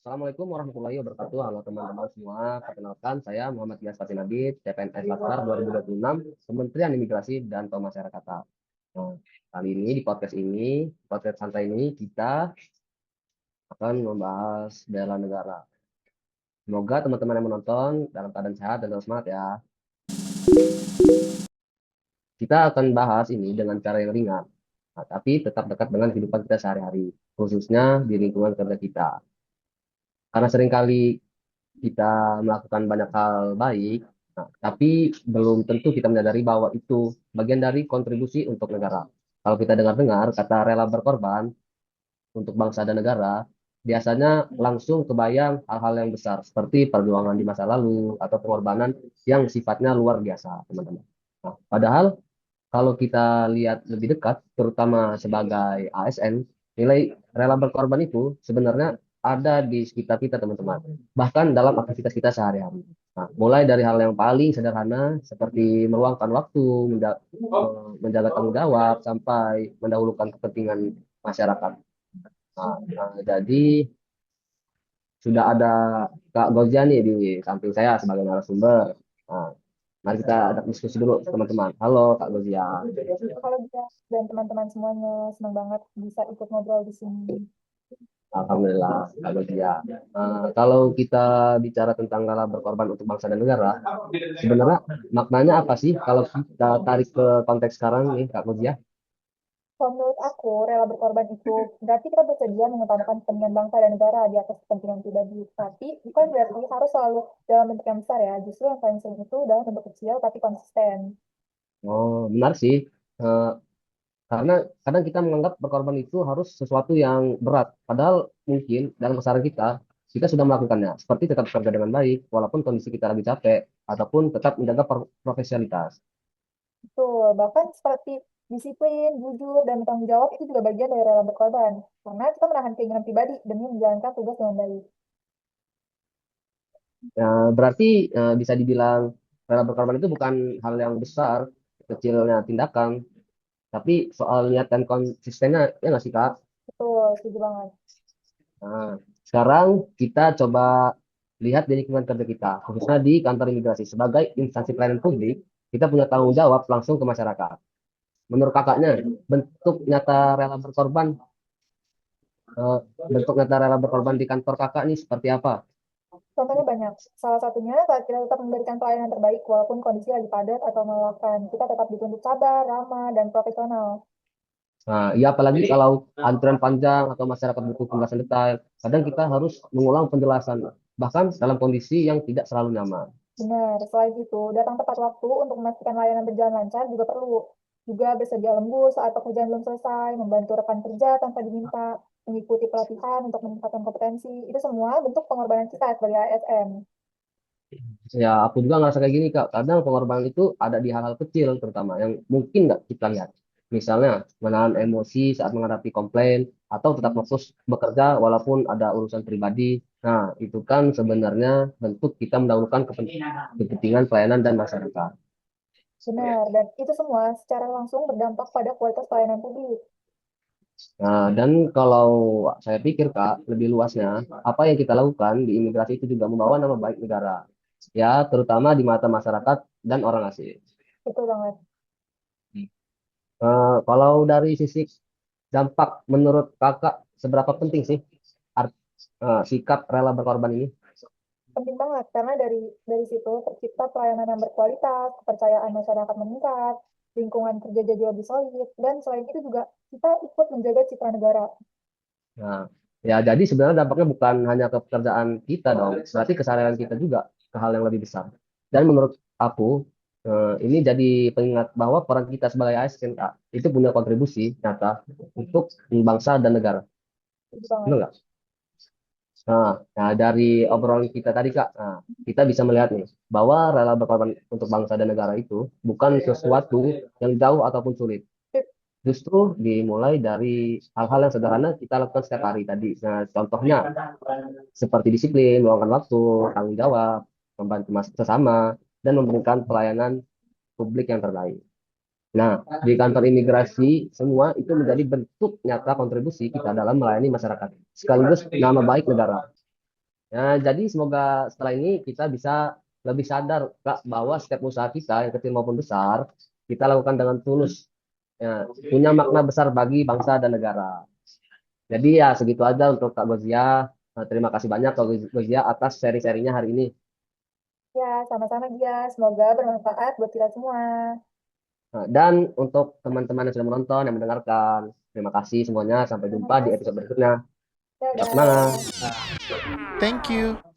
Assalamualaikum warahmatullahi wabarakatuh. Halo teman-teman semua. Perkenalkan saya Muhammad Gias Fatinabit, CPNS Laskar 2026, Kementerian Imigrasi dan Pemasyarakatan. Nah, kali ini di podcast santai ini kita akan membahas bela negara. Semoga teman-teman yang menonton dalam keadaan sehat dan tetap semangat ya. Kita akan bahas ini dengan cara yang ringan, tapi tetap dekat dengan kehidupan kita sehari-hari, khususnya di lingkungan kerja kita. Karena seringkali kita melakukan banyak hal baik, tapi belum tentu kita menyadari bahwa itu bagian dari kontribusi untuk negara. Kalau kita dengar-dengar kata rela berkorban untuk bangsa dan negara, biasanya langsung kebayang hal-hal yang besar seperti perjuangan di masa lalu atau pengorbanan yang sifatnya luar biasa, teman-teman. Nah, padahal kalau kita lihat lebih dekat, terutama sebagai ASN, nilai rela berkorban itu sebenarnya ada di sekitar kita, teman-teman. Bahkan dalam aktivitas kita sehari-hari. Nah, mulai dari hal yang paling sederhana, seperti meluangkan waktu, menjaga tanggung jawab, sampai mendahulukan kepentingan masyarakat. Jadi, sudah ada Kak Gozia nih di samping saya sebagai narasumber. Nah, mari kita ada diskusi dulu, teman-teman. Halo, Kak Gozia. Halo Gia dan teman-teman semuanya, senang banget bisa ikut ngobrol di sini. Alhamdulillah, kalau dia. Kalau kita bicara tentang rela berkorban untuk bangsa dan negara, sebenarnya maknanya apa sih kalau kita tarik ke konteks sekarang nih, Kak Mutia? Kalau menurut aku, rela berkorban itu berarti kita bersedia mengutamakan kepentingan bangsa dan negara di atas kepentingan pribadi. Tapi bukan berarti harus selalu dalam bentuk yang besar ya. Justru yang paling sering itu dalam bentuk kecil tapi konsisten. Oh, benar sih. Eh, karena kadang kita menganggap berkorban itu harus sesuatu yang berat. Padahal mungkin dalam kesadaran kita sudah melakukannya. Seperti tetap bekerja dengan baik, walaupun kondisi kita lagi capek, ataupun tetap menjaga profesionalitas. Betul, bahkan seperti disiplin, jujur, dan bertanggung jawab itu juga bagian dari rela berkorban. Karena kita menahan keinginan pribadi demi menjalankan tugas dengan baik. Berarti bisa dibilang rela berkorban itu bukan hal yang besar, kecilnya tindakan, tapi soal niat dan konsistennya, ya nggak sih, Kak? Betul, setuju banget. Nah, sekarang kita coba lihat di lingkungan kerja kita, khususnya di kantor imigrasi. Sebagai instansi pelayanan publik, kita punya tanggung jawab langsung ke masyarakat. Menurut kakaknya, bentuk nyata rela berkorban, eh, bentuk nyata rela berkorban di kantor kakak ini seperti apa? Contohnya banyak. Salah satunya saat kita tetap memberikan pelayanan terbaik walaupun kondisi lagi padat atau melelahkan. Kita tetap dituntut sabar, ramah, dan profesional. Nah, ya apalagi kalau antrian panjang atau masyarakat butuh penjelasan detail, kadang kita harus mengulang penjelasan, bahkan dalam kondisi yang tidak selalu nyaman. Benar, selain itu, datang tepat waktu untuk memastikan layanan berjalan lancar juga perlu. Juga bersedia lembur saat pekerjaan belum selesai, membantu rekan kerja tanpa diminta, mengikuti pelatihan untuk meningkatkan kompetensi. Itu semua bentuk pengorbanan kita sebagai ASN. Ya, aku juga ngerasa kayak gini, Kak. Kadang pengorbanan itu ada di hal-hal kecil, terutama yang mungkin nggak kita lihat. Misalnya, menahan emosi saat menghadapi komplain, atau tetap fokus bekerja walaupun ada urusan pribadi. Nah, itu kan sebenarnya bentuk kita mendahulukan kepentingan pelayanan dan masyarakat. Benar, dan itu semua secara langsung berdampak pada kualitas pelayanan publik. Nah, dan kalau saya pikir, Kak, lebih luasnya, apa yang kita lakukan di imigrasi itu juga membawa nama baik negara. Ya, terutama di mata masyarakat dan orang asing. Betul banget. Kalau dari sisi dampak, menurut kakak, seberapa penting sih sikap rela berkorban ini? Penting banget karena dari situ tercipta pelayanan yang berkualitas, kepercayaan masyarakat meningkat, lingkungan kerja jadi lebih solid, dan selain itu juga kita ikut menjaga citra negara. Nah, ya jadi sebenarnya dampaknya bukan hanya ke pekerjaan kita dong, berarti keseharian kita juga ke hal yang lebih besar. Dan menurut aku, ini jadi pengingat bahwa peran kita sebagai ASN Kak, itu punya kontribusi nyata untuk bangsa dan negara. Itu banget. Benar nggak? Nah, dari obrolan kita tadi Kak, kita bisa melihat nih bahwa rela berkorban untuk bangsa dan negara itu bukan sesuatu yang jauh ataupun sulit. Sip. Justru dimulai dari hal-hal yang sederhana kita lakukan setiap hari tadi. Nah, contohnya seperti disiplin, meluangkan waktu, tanggung jawab, membantu sesama, dan memberikan pelayanan publik yang terbaik. Nah, di kantor imigrasi, semua itu menjadi bentuk nyata kontribusi kita dalam melayani masyarakat, sekaligus nama baik negara. Ya, jadi semoga setelah ini kita bisa lebih sadar Kak, bahwa setiap usaha kita yang kecil maupun besar kita lakukan dengan tulus. Ya, punya makna besar bagi bangsa dan negara. Jadi ya segitu aja untuk Kak Gozia. Terima kasih banyak Kak Gozia atas seri-serinya hari ini. Ya, sama-sama dia. Semoga bermanfaat buat kita semua. Dan untuk teman-teman yang sudah menonton, yang mendengarkan, terima kasih semuanya. Sampai Terima jumpa di kasih. episode berikutnya. Tetap semangat. Dadah. Thank you.